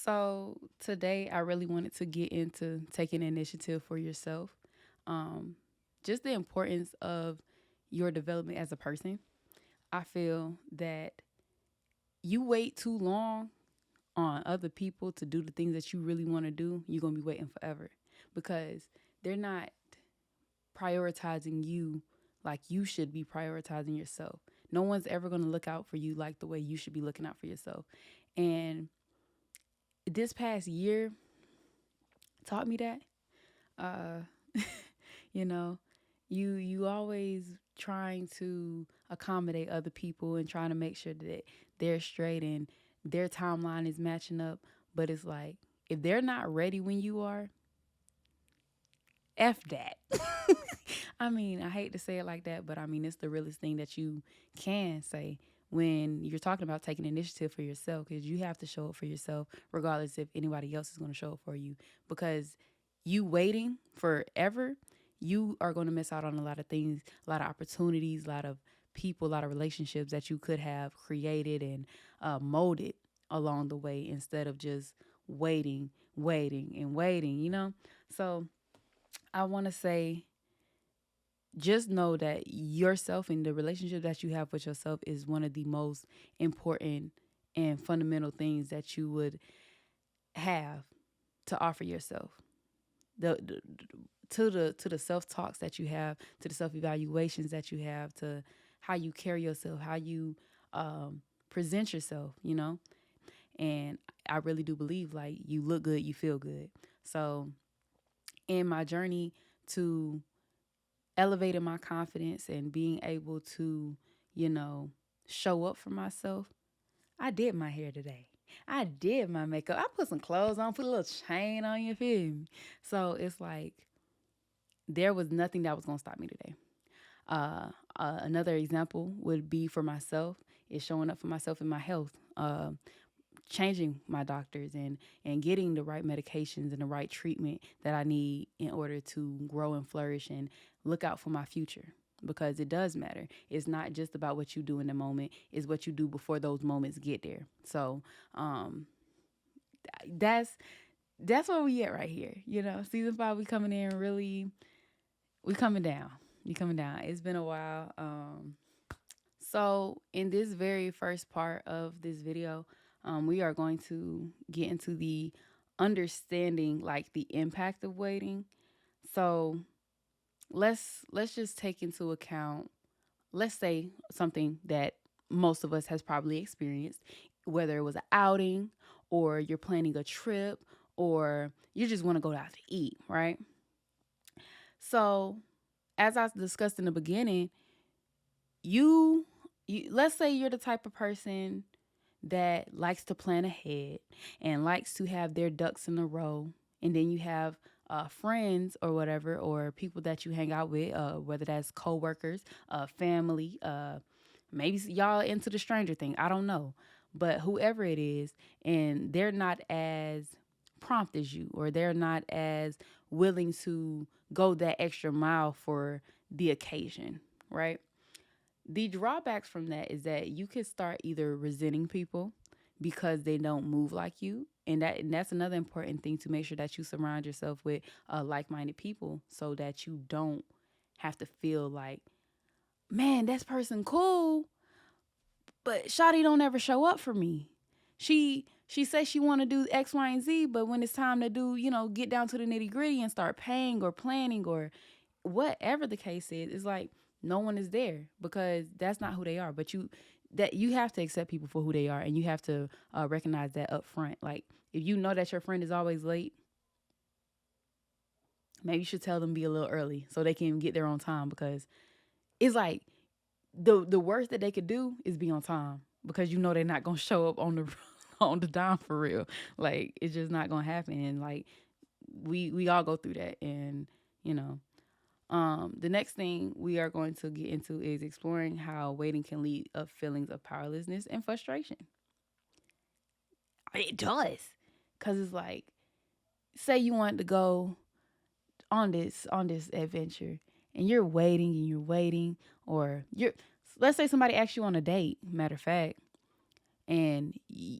So today I really wanted to get into taking initiative for yourself. Um, just the importance of your development as a person. I feel that you wait too long on other people to do the things that you really want to do, you're going to be waiting forever because they're not prioritizing you like you should be prioritizing yourself. No one's ever going to look out for you like the way you should be looking out for yourself. And this past year taught me that. Uh, you know, you always trying to accommodate other people and trying to make sure that they're straight and their timeline is matching up. But it's like if they're not ready when you are, F that. I mean, I hate to say it like that, but I mean, it's the realest thing that you can say when you're talking about taking initiative for yourself because you have to show up for yourself, regardless if anybody else is going to show up for you. Because you waiting forever, you are going to miss out on a lot of things, a lot of opportunities, a lot of people, a lot of relationships that you could have created and molded along the way instead of just waiting, waiting, and waiting, So, I want to say just know that yourself and the relationship that you have with yourself is one of the most important and fundamental things that you would have to offer yourself. The to the self talks that you have, to the self evaluations that you have, to how you carry yourself, how you present yourself. And I really do believe like you look good, you feel good. So in my journey to elevating my confidence and being able to, you know, show up for myself, I did my hair today. I did my makeup. I put some clothes on, put a little chain on, you feel me? So it's like there was nothing that was going to stop me today. Another example would be for myself is showing up for myself in my health. Changing my doctors and getting the right medications and the right treatment that I need in order to grow and flourish and look out for my future because it does matter. It's not just about what you do in the moment, it's what you do before those moments get there. So that's that's where we at right here. Season 5 we coming in really we coming down. We coming down. It's been a while. So in this very first part of this video, we are going to get into the understanding like the impact of waiting. So let's just take into account, let's say something that most of us has probably experienced, whether it was an outing or you're planning a trip or you just want to go out to eat, right? So as I discussed in the beginning, you, let's say you're the type of person that likes to plan ahead and likes to have their ducks in a row. And then you have friends or whatever, or people that you hang out with, whether that's coworkers, family, maybe y'all into the stranger thing. I don't know. But whoever it is, and they're not as prompt as you, or they're not as willing to go that extra mile for the occasion, right? The drawbacks from that is that you could start either resenting people because they don't move like you. And that's another important thing, to make sure that you surround yourself with like-minded people so that you don't have to feel like, man, that person cool, but Shawty don't ever show up for me. She says she want to do X, Y, and Z, but when it's time to do, get down to the nitty-gritty and start paying or planning or whatever the case is, it's like no one is there because that's not who they are. But you have to accept people for who they are, and you have to recognize that up front. Like if you know that your friend is always late, maybe you should tell them be a little early so they can get there on time, because it's like the worst that they could do is be on time because they're not gonna show up on the on the dime for real. Like it's just not gonna happen, and like we all go through that, and you know the next thing we are going to get into is exploring how waiting can lead up feelings of powerlessness and frustration. It does. Cause it's like, say you want to go on this adventure and you're waiting, or let's say somebody asks you on a date, matter of fact, and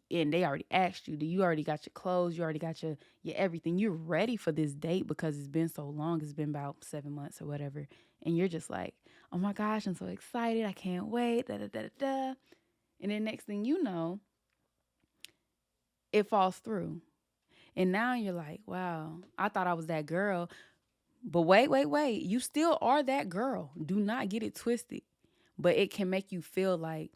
they already asked you, do you already got your clothes, you already got your everything, you're ready for this date because it's been so long, it's been about 7 months or whatever, and you're just like, oh my gosh, I'm so excited, I can't wait, da da da da da. And then next thing you know, it falls through. And now you're like, wow, I thought I was that girl. But wait. You still are that girl. Do not get it twisted. But it can make you feel like,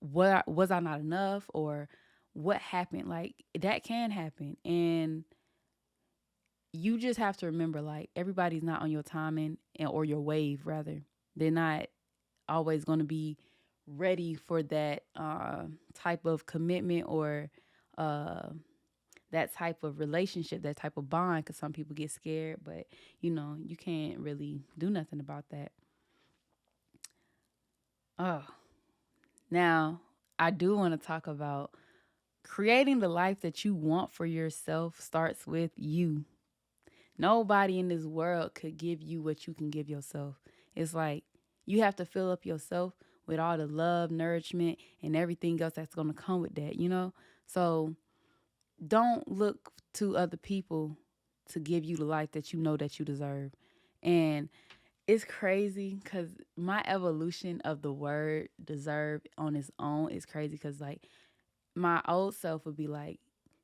what was I not enough, or what happened? Like, that can happen. And you just have to remember, like, everybody's not on your timing, or your wave rather. They're not always going to be ready for that type of commitment, or uh that type of relationship, that type of bond, because some people get scared, but you can't really do nothing about that. Oh, now I do want to talk about creating the life that you want for yourself starts with you. Nobody in this world could give you what you can give yourself. It's like you have to fill up yourself with all the love, nourishment, and everything else that's going to come with that. So don't look to other people to give you the life that you know that you deserve. And it's crazy because my evolution of the word deserve on its own is crazy, because like my old self would be like,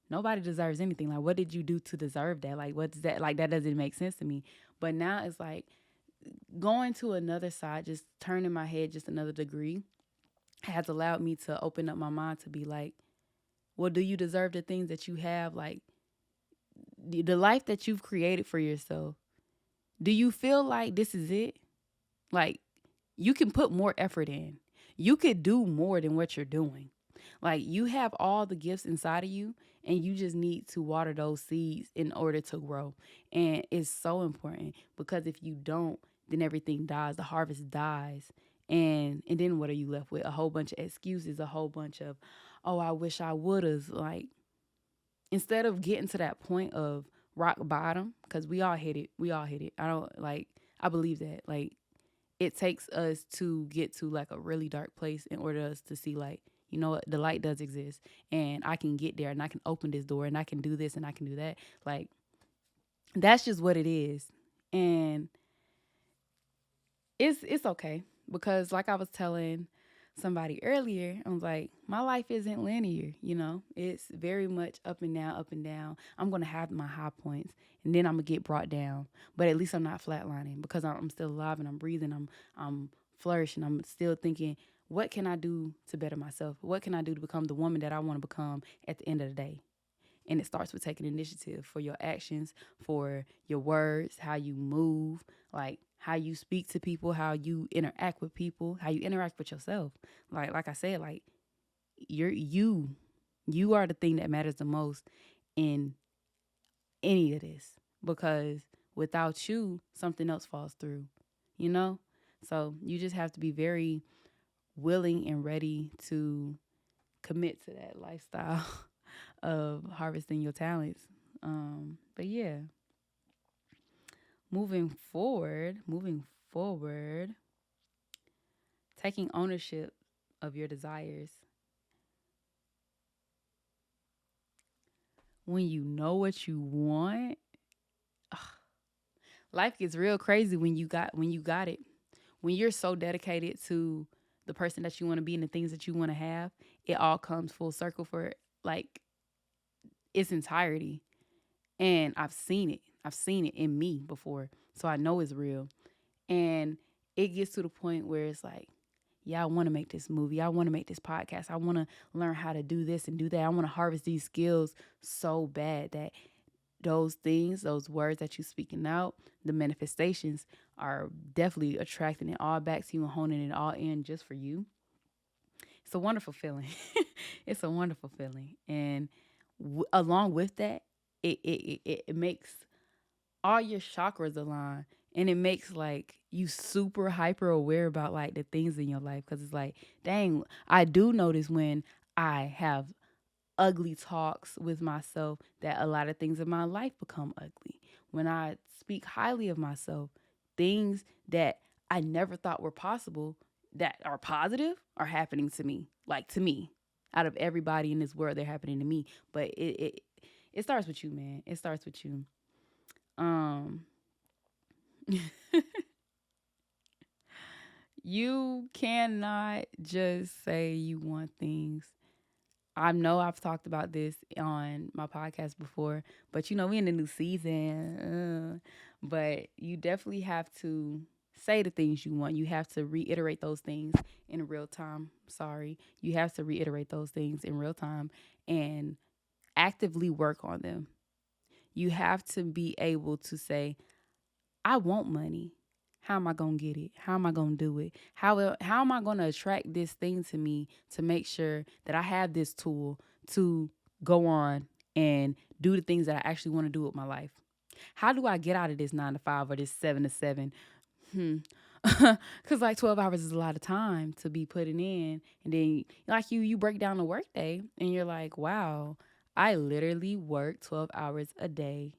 nobody deserves anything. Like, what did you do to deserve that? Like, what's that? Like, that doesn't make sense to me. But now it's like going to another side, just turning my head just another degree, has allowed me to open up my mind to be like, well, do you deserve the things that you have? Like, the life that you've created for yourself, do you feel like this is it? Like, you can put more effort in. You could do more than what you're doing. Like, you have all the gifts inside of you, and you just need to water those seeds in order to grow. And it's so important, because if you don't, then everything dies. The harvest dies. And then what are you left with? A whole bunch of excuses, a whole bunch of, oh, I wish I would have. Like, instead of getting to that point of rock bottom, because we all hit it. We all hit it. I believe that. Like, it takes us to get to like a really dark place in order for us to see, like, you know what, the light does exist, and I can get there, and I can open this door, and I can do this, and I can do that. Like, that's just what it is. And it's okay, because like I was telling somebody earlier, I was like, my life isn't linear. It's very much up and down, up and down. I'm gonna have my high points, and then I'm gonna get brought down, but at least I'm not flatlining, because I'm still alive, and I'm breathing, I'm flourishing, I'm still thinking, what can I do to better myself? What can I do to become the woman that I want to become at the end of the day? And it starts with taking initiative for your actions, for your words, how you move, like how you speak to people, how you interact with people, how you interact with yourself. Like I said, like, you are the thing that matters the most in any of this, because without you, something else falls through, you know? So you just have to be very willing and ready to commit to that lifestyle of harvesting your talents. But yeah, moving forward, taking ownership of your desires. When you know what you want, life gets real crazy when you got it. When you're so dedicated to the person that you want to be and the things that you want to have, it all comes full circle for like its entirety. And I've seen it. I've seen it in me before. So I know it's real. And it gets to the point where it's like, yeah, I want to make this movie. I want to make this podcast. I want to learn how to do this and do that. I want to harvest these skills so bad that those things, those words that you're speaking out, the manifestations are definitely attracting it all back to you and honing it all in just for you. It's a wonderful feeling. It's a wonderful feeling. And along with that, it makes all your chakras align, and it makes like you super hyper aware about like the things in your life, because it's like, dang, I do notice when I have ugly talks with myself that a lot of things in my life become ugly. When I speak highly of myself, things that I never thought were possible that are positive are happening to me, like to me. Out of everybody in this world, they're happening to me. But it starts with you, man. It starts with you. Um, you cannot just say you want things. I know I've talked about this on my podcast before, but we in the new season. But you definitely have to say the things you want. You have to reiterate those things in real time. Sorry. You have to reiterate those things in real time and actively work on them. You have to be able to say, I want money. How am I going to get it? How am I going to do it? How am I going to attract this thing to me to make sure that I have this tool to go on and do the things that I actually want to do with my life? How do I get out of this 9 to 5 or this 7 to 7? Because like 12 hours is a lot of time to be putting in. And then like you break down the workday and you're like, wow, I literally work 12 hours a day.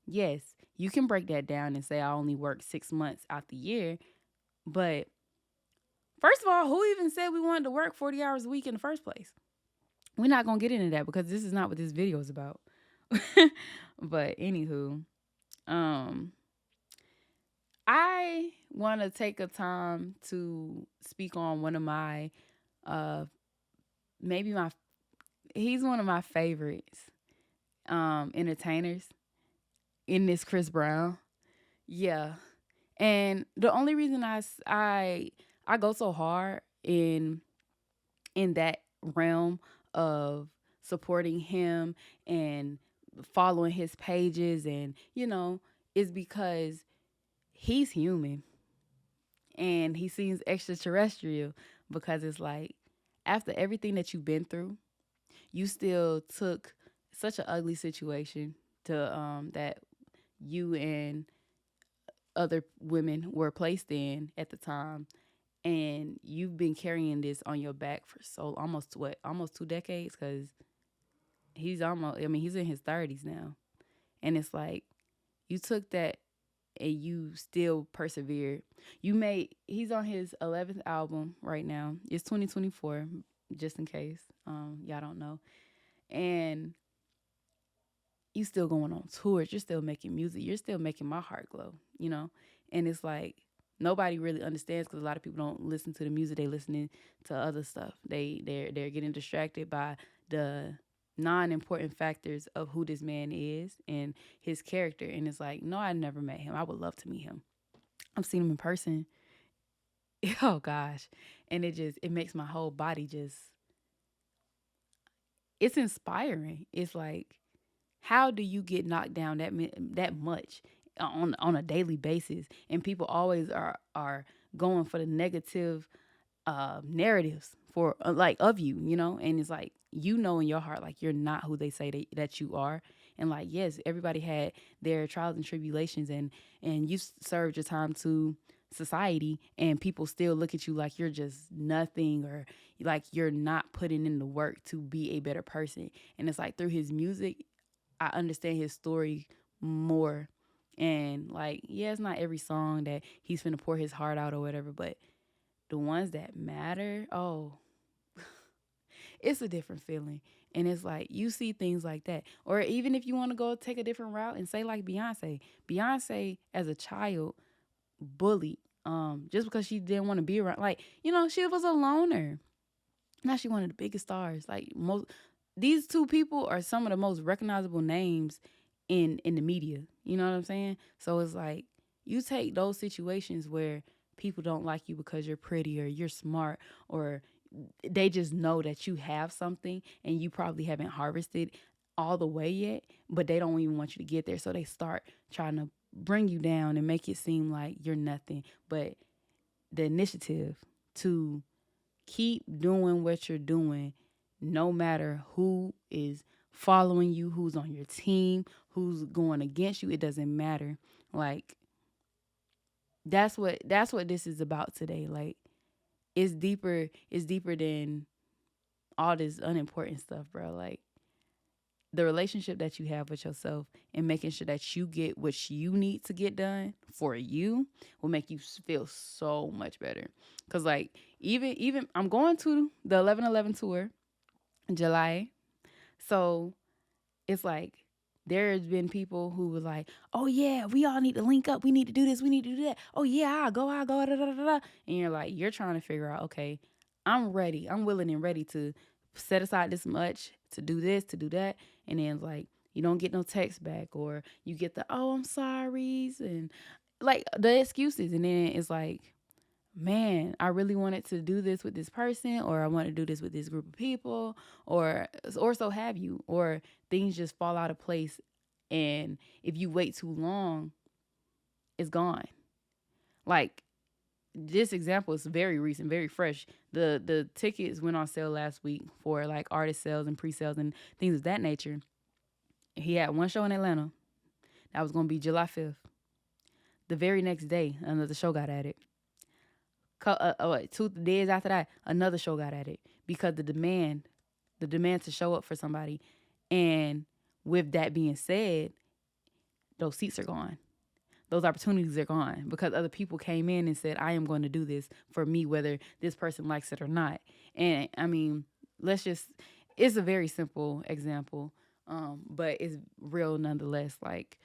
Yes, you can break that down and say I only work 6 months out the year. But first of all, who even said we wanted to work 40 hours a week in the first place? We're not going to get into that because this is not what this video is about. But anywho, I want to take a time to speak on one of my, maybe he's one of my favorites entertainers in this Chris Brown. Yeah. And the only reason I go so hard in that realm of supporting him and following his pages and is because he's human and he seems extraterrestrial, because it's like after everything that you've been through, you still took such an ugly situation to that you and other women were placed in at the time, and you've been carrying this on your back for almost 2 decades, because he's in his 30s now, and it's like you took that and you still persevered. He's on his 11th album right now. It's 2024, just in case y'all don't know. And you still going on tours. You're still making music. You're still making my heart glow. And it's like nobody really understands, because a lot of people don't listen to the music. They listening to other stuff. They're getting distracted by the non-important factors of who this man is and his character. And it's like, no, I never met him. I would love to meet him. I've seen him in person. Oh gosh. And it makes my whole body it's inspiring. It's like, how do you get knocked down that much on a daily basis? And people always are going for the negative narratives for like of you, and it's like, in your heart, like, you're not who they say that you are. And like, yes, everybody had their trials and tribulations, and you served your time to society, and people still look at you like you're just nothing, or like you're not putting in the work to be a better person. And it's like, through his music, I understand his story more. And like, yeah, it's not every song that he's finna pour his heart out or whatever, but the ones that matter, oh, it's a different feeling. And it's like, you see things like that. Or even if you want to go take a different route and say like Beyonce as a child bullied, just because she didn't want to be around, like, she was a loner. Now she one of the biggest stars. Like, these two people are some of the most recognizable names in the media. You know what I'm saying? So it's like, you take those situations where people don't like you because you're pretty or you're smart, or they just know that you have something and you probably haven't harvested all the way yet, but they don't even want you to get there. So they start trying to bring you down and make it seem like you're nothing. But the initiative to keep doing what you're doing, no matter who is following you, who's on your team, who's going against you, it doesn't matter. Like, that's what this is about today. Like, it's deeper than all this unimportant stuff, bro. Like, the relationship that you have with yourself and making sure that you get what you need to get done for you will make you feel so much better. Cause like, even I'm going to the 11/11 tour. July. So it's like there's been people who were like, "Oh yeah, we all need to link up. We need to do this. We need to do that. Oh yeah, I'll go." Da, da, da, da. And you're trying to figure out, okay, I'm ready. I'm willing and ready to set aside this much to do this, to do that, and then like you don't get no text back, or you get the "oh, I'm sorry's" and like the excuses, and then it's like, man, I really wanted to do this with this person, or I want to do this with this group of people, or so have you, or things just fall out of place, and if you wait too long, it's gone. Like this example is very recent, very fresh. The tickets went on sale last week for like artist sales and pre-sales and things of that nature. He had one show in Atlanta that was going to be July 5th. The very next day, another show got added. 2 days after that, another show got added because the demand to show up for somebody, and with that being said, those seats are gone. Those opportunities are gone because other people came in and said, "I am going to do this for me, whether this person likes it or not." And I mean, let's just, it's a very simple example, but it's real nonetheless. Like,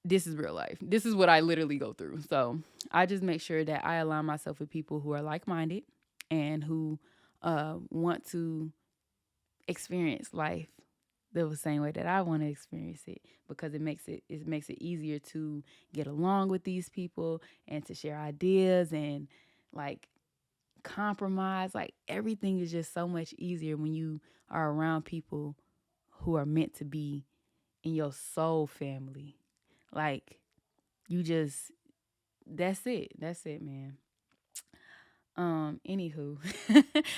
this is real life. This is what I literally go through. So I just make sure that I align myself with people who are like minded and who want to experience life the same way that I want to experience it, because it makes it easier to get along with these people and to share ideas and like compromise. Like everything is just so much easier when you are around people who are meant to be in your soul family. Like you just that's it. That's it, man. Anywho,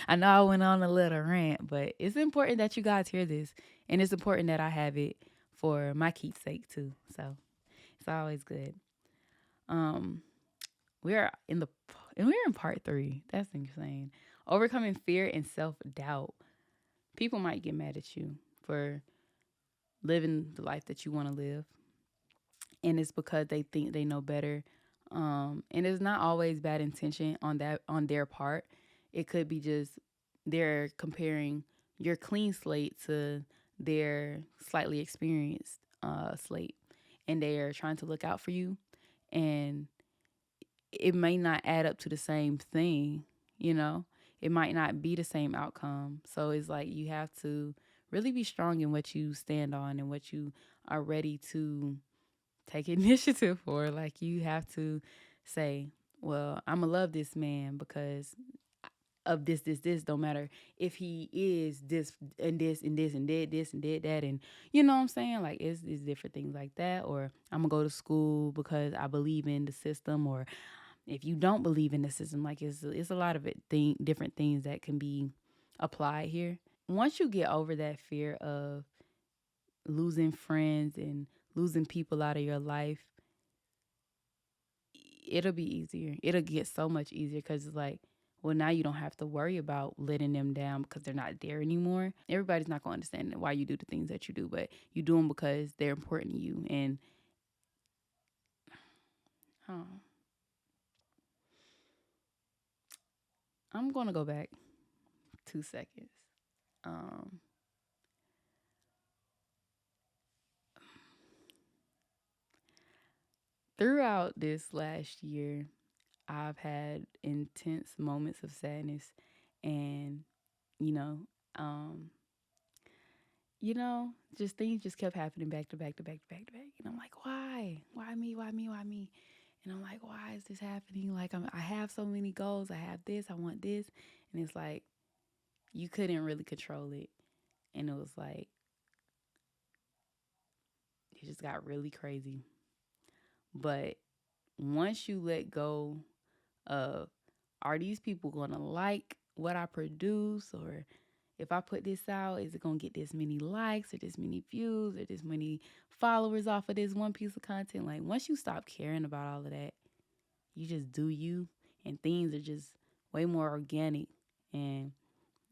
I know I went on a little rant, but it's important that you guys hear this, and it's important that I have it for my keepsake too. So it's always good. Um, we're in the and we're in part 3. That's insane. Overcoming fear and self doubt. People might get mad at you for living the life that you want to live, and it's because they think they know better. And it's not always bad intention on their part. It could be just they're comparing your clean slate to their slightly experienced slate, and they are trying to look out for you, and it may not add up to the same thing. You know, it might not be the same outcome. So it's like you have to really be strong in what you stand on and what you are ready to take initiative for. Like you have to say, well, I'm gonna love this man because of this. No matter if he is this and this and this and did this and did that, and you know what I'm saying? Like it's different things like that. Or I'm gonna go to school because I believe in the system. Or if you don't believe in the system, like it's a lot of different things that can be applied here. Once you get over that fear of losing friends and losing people out of your life, it'll be easier. It'll get so much easier because it's like, well, now you don't have to worry about letting them down because they're not there anymore. Everybody's not going to understand why you do the things that you do, but you do them because they're important to you. And oh, I'm going to go back 2 seconds. Um, Throughout this last year, I've had intense moments of sadness, and you know, um, just things just kept happening back to back to back to back to back. And I'm like, why? Why me? Why me? Why me? And I'm like, why is this happening? Like, I have so many goals. I have this. I want this. And it's like, you couldn't really control it. And it was like, it just got really crazy. But once you let go of, are these people going to like what I produce? Or if I put this out, is it going to get this many likes or this many views or this many followers off of this one piece of content? Like, once you stop caring about all of that, you just do you, and things are just way more organic. And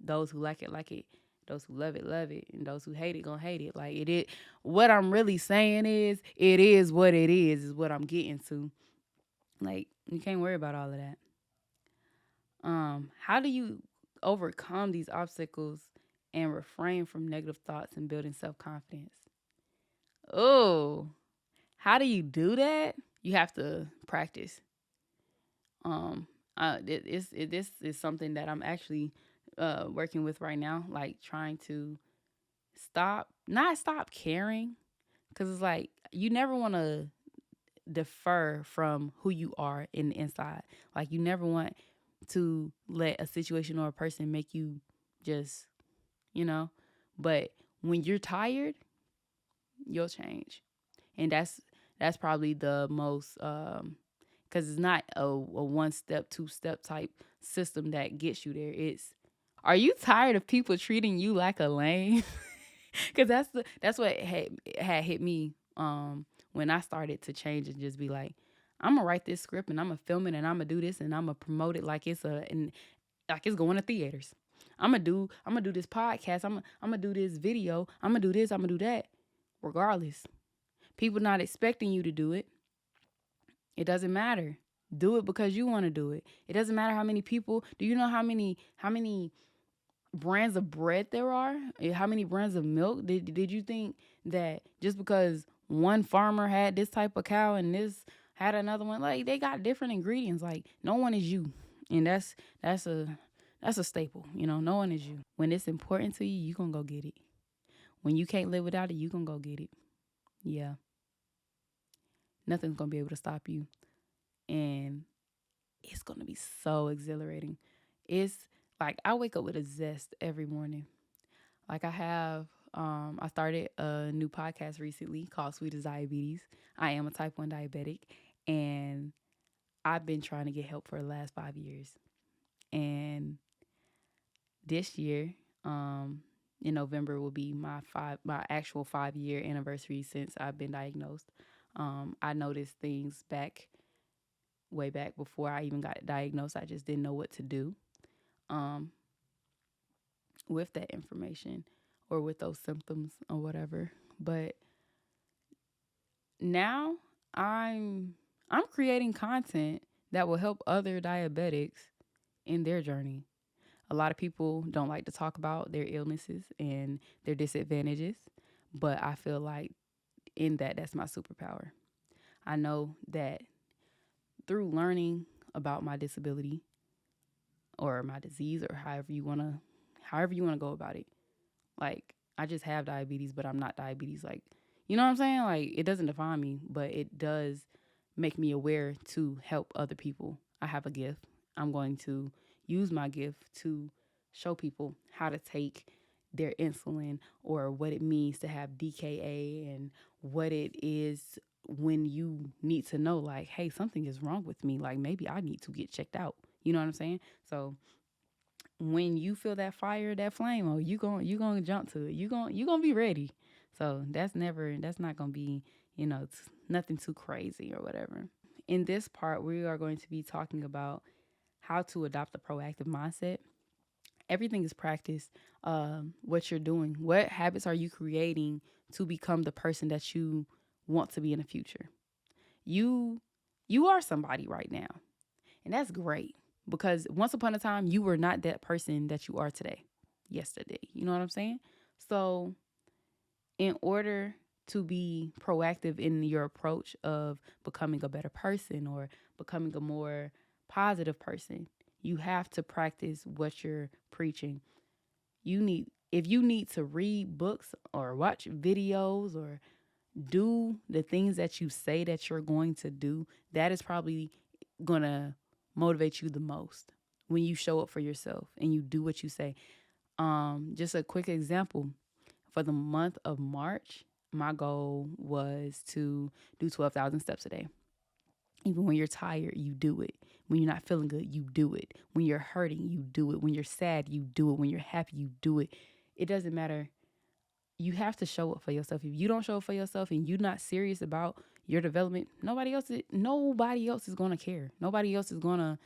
those who like it. Those who love it. And those who hate it, gonna hate it. Like, it is. What I'm really saying is, it is what it is what I'm getting to. Like, you can't worry about all of that. How do you overcome these obstacles and refrain from negative thoughts and building self-confidence. Oh, how do you do that? You have to practice. Um, this is something that I'm actually working with right now, like trying to not stop caring, because it's like you never want to defer from who you are in the inside. Like you never want to let a situation or a person make you just, you know. But when you're tired, you'll change, and that's probably the most because it's not a one step, two step type system that gets you there. It's, are you tired of people treating you like a lame? Because that's what had hit me when I started to change and just be like, I'm gonna write this script and I'm gonna film it and I'm gonna do this and I'm gonna promote it like like it's going to theaters. I'm gonna do this podcast. I'm gonna do this video. I'm gonna do this. I'm gonna do that. Regardless, people not expecting you to do it. It doesn't matter. Do it because you want to do it. It doesn't matter how many people. Do you know how many brands of bread there are? How many brands of milk? Did you think that just because one farmer had this type of cow and this had another one, like they got different ingredients? Like no one is you, and that's a staple. No one is you. When it's important to you, you gonna go get it. When you can't live without it, you gonna go get it. Yeah, nothing's gonna be able to stop you, and it's gonna be so exhilarating. It's like I wake up with a zest every morning. Like I started a new podcast recently called Sweet as Diabetes. I am a type 1 diabetic, and I've been trying to get help for the last 5 years. And this year, in November will be my actual 5 year anniversary since I've been diagnosed. I noticed things way back before I even got diagnosed. I just didn't know what to do um, with that information or with those symptoms or whatever. But now I'm creating content that will help other diabetics in their journey. A lot of people don't like to talk about their illnesses and their disadvantages, but I feel like that's my superpower. I know that through learning about my disability or my disease or however you want to go about it. Like I just have diabetes, but I'm not diabetes. Like, you know what I'm saying? Like it doesn't define me, but it does make me aware to help other people. I have a gift. I'm going to use my gift to show people how to take their insulin or what it means to have DKA and what it is when you need to know, like, hey, something is wrong with me. Like maybe I need to get checked out. You know what I'm saying? So when you feel that fire, that flame, you gonna jump to it. You gonna be ready. So that's not gonna be nothing too crazy or whatever. In this part, we are going to be talking about how to adopt a proactive mindset. Everything is practice. What you're doing, what habits are you creating to become the person that you want to be in the future? You are somebody right now, and that's great. Because once upon a time, you were not that person that you are today, yesterday. You know what I'm saying? So, in order to be proactive in your approach of becoming a better person or becoming a more positive person, you have to practice what you're preaching. If you need to read books or watch videos or do the things that you say that you're going to do, that is probably going to motivate you the most when you show up for yourself and you do what you say. Just a quick example. For the month of March, my goal was to do 12,000 steps a day. Even when you're tired, you do it. When you're not feeling good, you do it. When you're hurting, you do it. When you're sad, you do it. When you're happy, you do it. It doesn't matter. You have to show up for yourself. If you don't show up for yourself and you're not serious about your development, nobody else is going to care. Nobody else is going to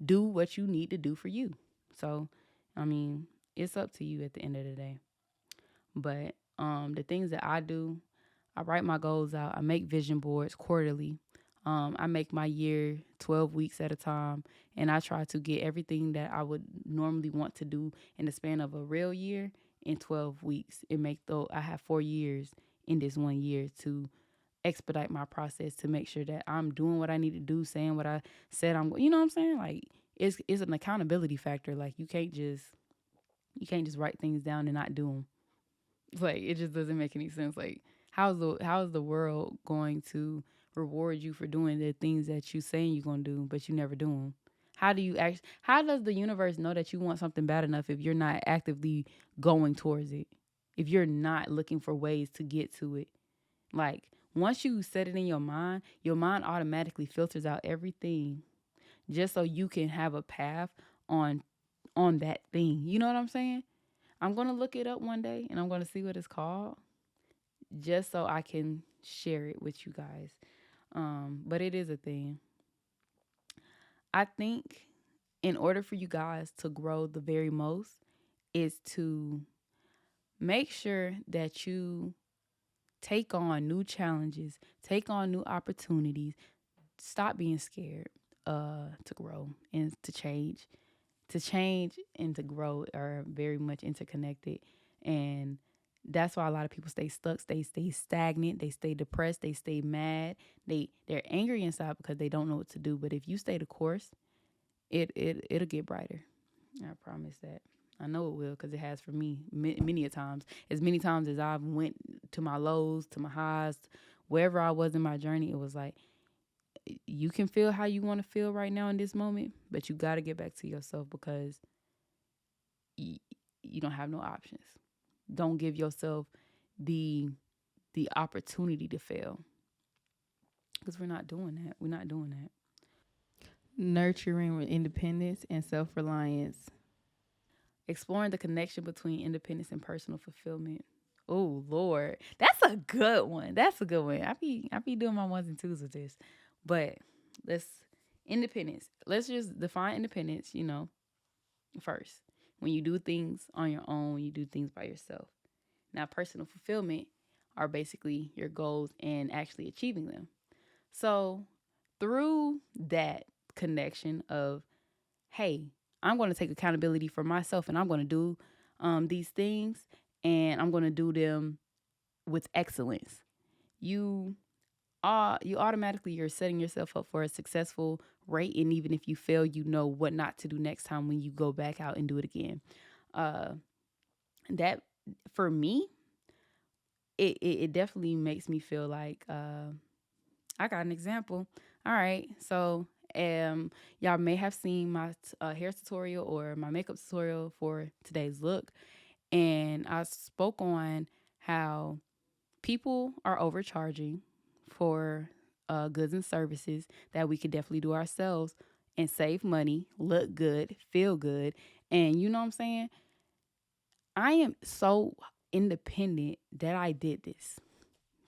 do what you need to do for you. So, I mean, it's up to you at the end of the day. But the things that I do, I write my goals out. I make vision boards quarterly. I make my year 12 weeks at a time, and I try to get everything that I would normally want to do in the span of a real year in 12 weeks and make though I have 4 years in this 1 year to expedite my process to make sure that I'm doing what I need to do, saying what I said you know what I'm saying? Like it's an accountability factor. Like you can't just write things down and not do them. Like it just doesn't make any sense. Like how's the world going to reward you for doing the things that you saying you're gonna do, but you never do them? How does the universe know that you want something bad enough if you're not actively going towards it? If you're not looking for ways to get to it? Like once you set it in your mind automatically filters out everything just so you can have a path on on that thing. You know what I'm saying? I'm gonna look it up one day and I'm gonna see what it's called just so I can share it with you guys. But it is a thing. I think in order for you guys to grow the very most is to make sure that you take on new challenges, take on new opportunities, stop being scared to grow and to change. To change and to grow are very much interconnected. And that's why a lot of people stay stuck, stay stagnant, they stay depressed, they stay mad, they're angry inside because they don't know what to do. But if you stay the course, it'll get brighter. I promise that. I know it will because it has for me many a times. As many times as I've went to my lows, to my highs, wherever I was in my journey, it was like you can feel how you want to feel right now in this moment, but you got to get back to yourself because y- you don't have no options. Don't give yourself the the opportunity to fail because we're not doing that. We're not doing that. Nurturing independence and self-reliance. Exploring the connection between independence and personal fulfillment. Oh Lord, that's a good one. That's a good one. I be doing my ones and twos with this, but let's independence. Let's just define independence. First, when you do things on your own, you do things by yourself. Now, personal fulfillment are basically your goals and actually achieving them. So, through that connection of, hey, I'm going to take accountability for myself and I'm going to do these things and I'm going to do them with excellence. You you automatically you're setting yourself up for a successful rate, and even if you fail, you know what not to do next time when you go back out and do it again. Uh, that for me, it definitely makes me feel like I got an example. All right, so y'all may have seen my hair tutorial or my makeup tutorial for today's look, and I spoke on how people are overcharging for goods and services that we could definitely do ourselves and save money, look good, feel good. And you know what I'm saying? I am so independent that I did this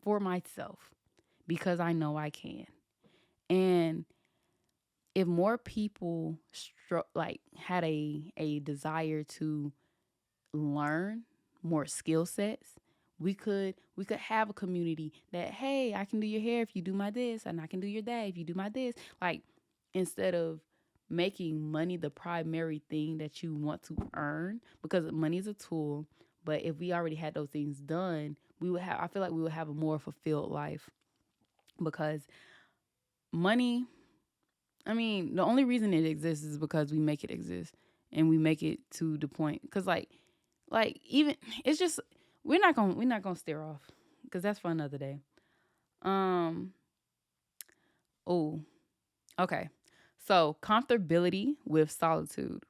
for myself because I know I can. And if more people had a desire to learn more skill sets, we could have a community that, hey, I can do your hair if you do my this, and I can do your that if you do my this. Like, instead of making money the primary thing that you want to earn, because money is a tool, but if we already had those things done, I feel like we would have a more fulfilled life. Because money, I mean, the only reason it exists is because we make it exist, and we make it to the point. Because even it's just we're not gonna steer off because that's for another day. Um. Oh. Okay. So comfortability with solitude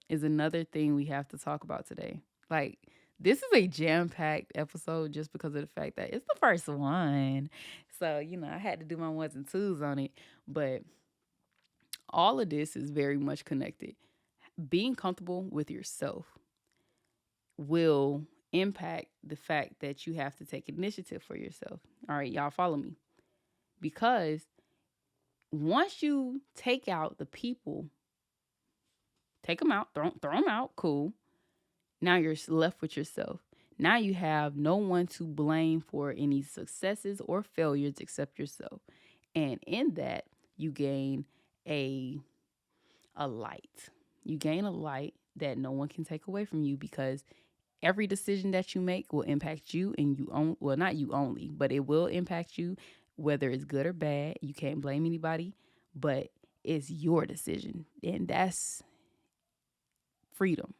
is another thing we have to talk about today. Like, this is a jam-packed episode just because of the fact that it's the first one. So, I had to do my ones and twos on it. But all of this is very much connected. Being comfortable with yourself will impact the fact that you have to take initiative for yourself. All right, y'all follow me. Because once you take out the people, take them out, throw them out, cool. Now you're left with yourself. Now you have no one to blame for any successes or failures except yourself. And in that, you gain a light. You gain a light that no one can take away from you because every decision that you make will impact you, and well, not you only, but it will impact you, whether it's good or bad. You can't blame anybody, but it's your decision, and that's freedom.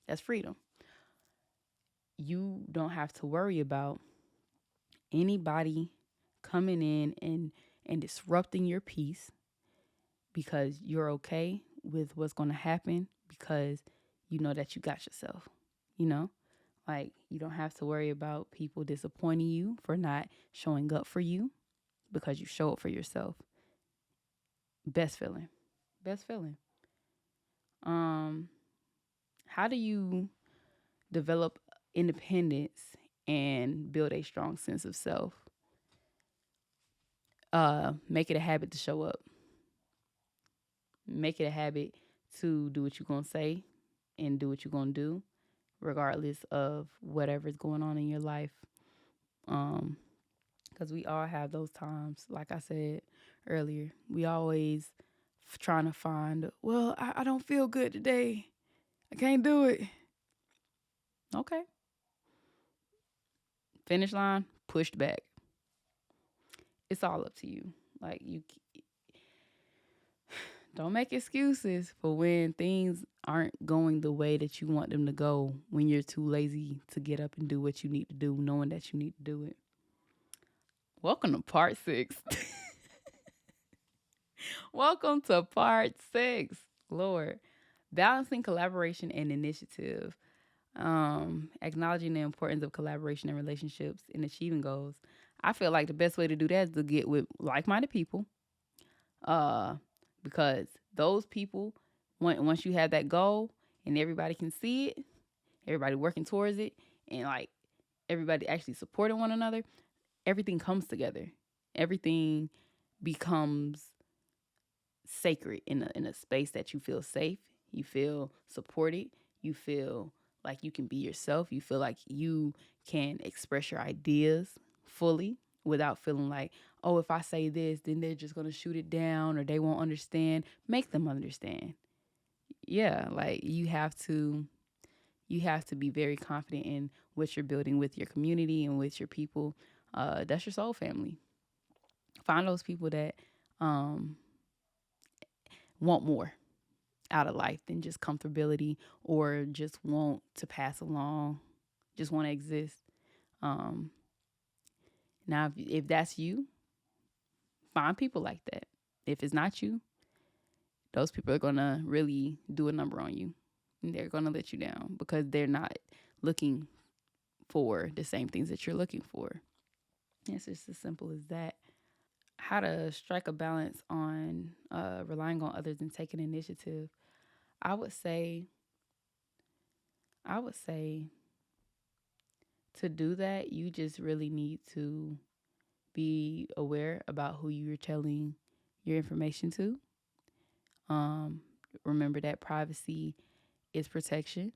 That's freedom. You don't have to worry about anybody coming in and disrupting your peace because you're okay with what's going to happen because you know that you got yourself, you know? Like, you don't have to worry about people disappointing you for not showing up for you because you show up for yourself. Best feeling. Best feeling. Um, how do you develop independence and build a strong sense of self? Make it a habit to show up. Make it a habit to do what you're gonna say and do what you're gonna do, regardless of whatever's going on in your life. Because we all have those times. Like I said earlier, we always trying to find. Well, I don't feel good today. I can't do it. Okay. Finish line pushed back. It's all up to you. Like, you don't make excuses for when things aren't going the way that you want them to go, when you're too lazy to get up and do what you need to do, knowing that you need to do it. Welcome to part 6. Welcome to part 6. Lord. Balancing collaboration and initiative. Acknowledging the importance of collaboration in relationships and achieving goals. I feel like the best way to do that is to get with like-minded people. Because those people, once you have that goal and everybody can see it, everybody working towards it, and like everybody actually supporting one another, everything comes together. Everything becomes sacred in a space that you feel safe, you feel supported, you feel like you can be yourself, you feel like you can express your ideas fully without feeling like, oh, if I say this, then they're just going to shoot it down or they won't understand. Make them understand. Yeah, like you have to be very confident in what you're building with your community and with your people. That's your soul family. Find those people that want more out of life than just comfortability or just want to pass along, just want to exist. Now, if that's you, find people like that. If it's not you, those people are going to really do a number on you. And they're going to let you down because they're not looking for the same things that you're looking for. It's just as simple as that. How to strike a balance on relying on others and taking initiative. I would say to do that, you just really need to be aware about who you're telling your information to. Remember that privacy is protection.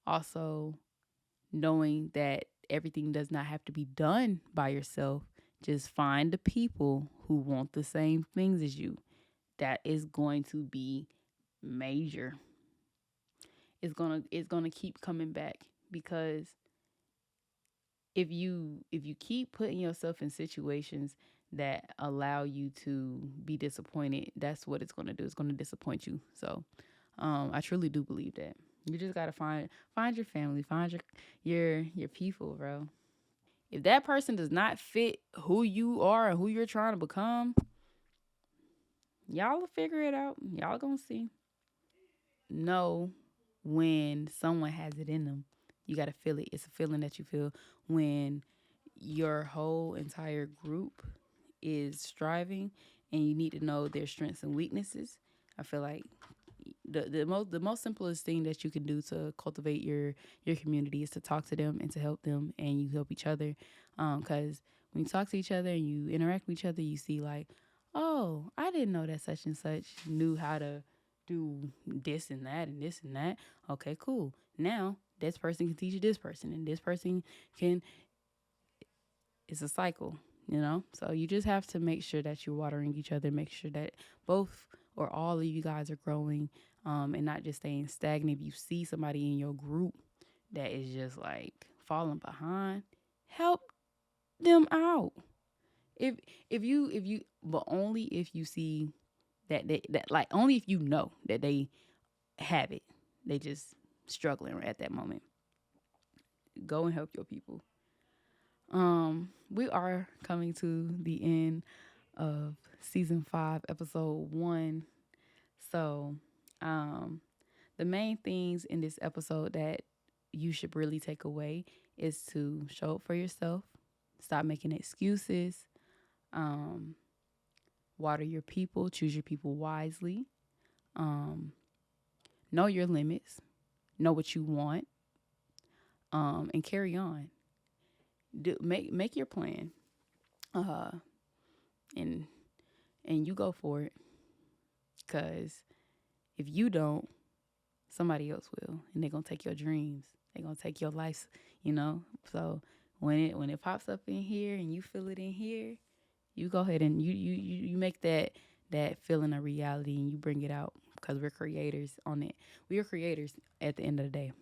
Also, knowing that everything does not have to be done by yourself. Just find the people who want the same things as you. That is going to be major. It's gonna keep coming back because if you keep putting yourself in situations that allow you to be disappointed, that's what it's gonna do. It's gonna disappoint you. So I truly do believe that. You just gotta find your family, find your people, bro. If that person does not fit who you are and who you're trying to become, y'all will figure it out. Y'all gonna see. Know when someone has it in them. You gotta feel it. It's a feeling that you feel when your whole entire group is striving, and you need to know their strengths and weaknesses. I feel like the most simplest thing that you can do to cultivate your community is to talk to them and to help them, and you help each other. Because when you talk to each other and you interact with each other, you see like, oh, I didn't know that such and such knew how to do this and that and this and that. Okay, cool. Now this person can teach this person, and this person can. It's a cycle, you know. So you just have to make sure that you're watering each other. Make sure that both or all of you guys are growing, and not just staying stagnant. If you see somebody in your group that is just like falling behind, help them out. If if you but only if you see that like only if you know that they have it, they just struggling at that moment. Go and help your people. We are coming to the end of season 5, episode 1. So, um, the main things in this episode that you should really take away is to show up for yourself, stop making excuses, um, water your people, choose your people wisely, um, know your limits, know what you want, and carry on. Make your plan, uh, and you go for it. Cause if you don't, somebody else will, and they're gonna take your dreams. They're gonna take your life. You know. So when it pops up in here and you feel it in here, you go ahead and you make that feeling a reality, and you bring it out. Because we're creators on it. We are creators at the end of the day,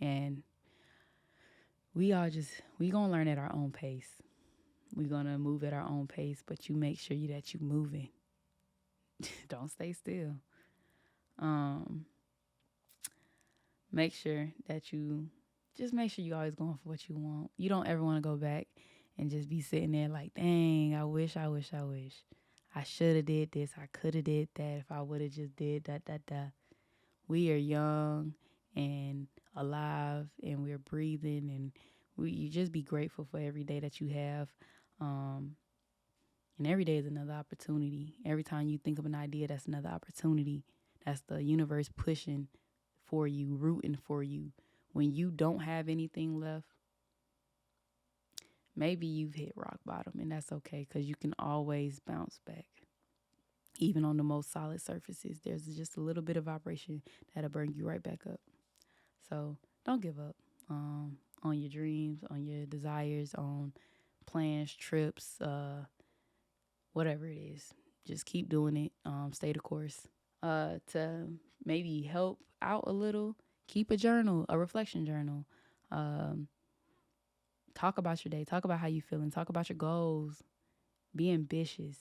and we gonna learn at our own pace. We're gonna move at our own pace, but you make sure that you moving. Don't stay still. Um, make sure that you make sure you always going for what you want. You don't ever want to go back and just be sitting there like, dang, I wish. I should have did this. I could have did that if I would have just did that. We are young and alive, and we're breathing, and you just be grateful for every day that you have. And every day is another opportunity. Every time you think of an idea, that's another opportunity. That's the universe pushing for you, rooting for you. When you don't have anything left, maybe you've hit rock bottom, and that's okay, because you can always bounce back. Even on the most solid surfaces, there's just a little bit of vibration that'll bring you right back up. So don't give up on your dreams, on your desires, on plans, trips, whatever it is. Just keep doing it. Stay the course. To maybe help out a little, keep a journal, a reflection journal. Talk about your day. Talk about how you feeling. Talk about your goals. Be ambitious.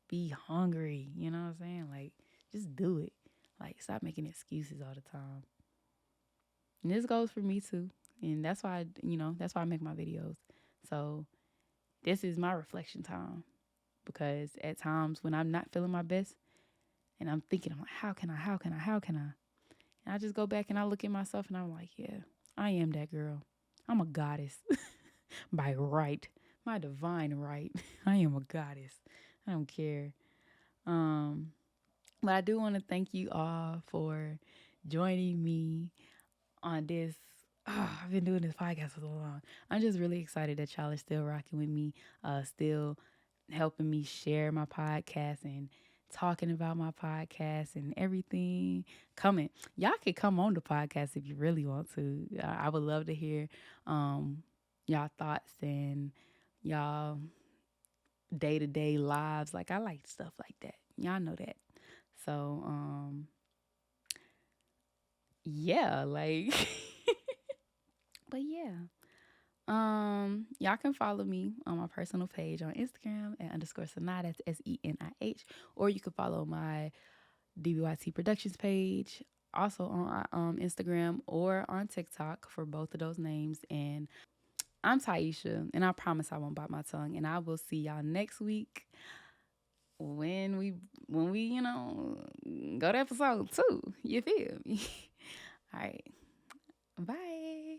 Be hungry. You know what I'm saying? Like, just do it. Like, stop making excuses all the time. And this goes for me too. And that's why, that's why I make my videos. So this is my reflection time. Because at times when I'm not feeling my best and I'm thinking, I'm like, how can I? And I just go back and I look at myself and I'm like, yeah, I am that girl. I'm a goddess by right, my divine right. I am a goddess. I don't care. But I do want to thank you all for joining me on this. Oh, I've been doing this podcast for so long. I'm just really excited that y'all are still rocking with me, still helping me share my podcast and talking about my podcast and everything. Y'all can come on the podcast if you really want to. I would love to hear y'all thoughts and y'all day-to-day lives. Like, I like stuff like that. Y'all know that. So yeah, like but yeah. Y'all can follow me on my personal page on Instagram at _Sanai, that's SENIH, or you can follow my DBYT Productions page also on Instagram or on TikTok for both of those names. And I'm Tyesha, and I promise I won't bite my tongue. And I will see y'all next week when we go to episode 2. You feel me? All right. Bye.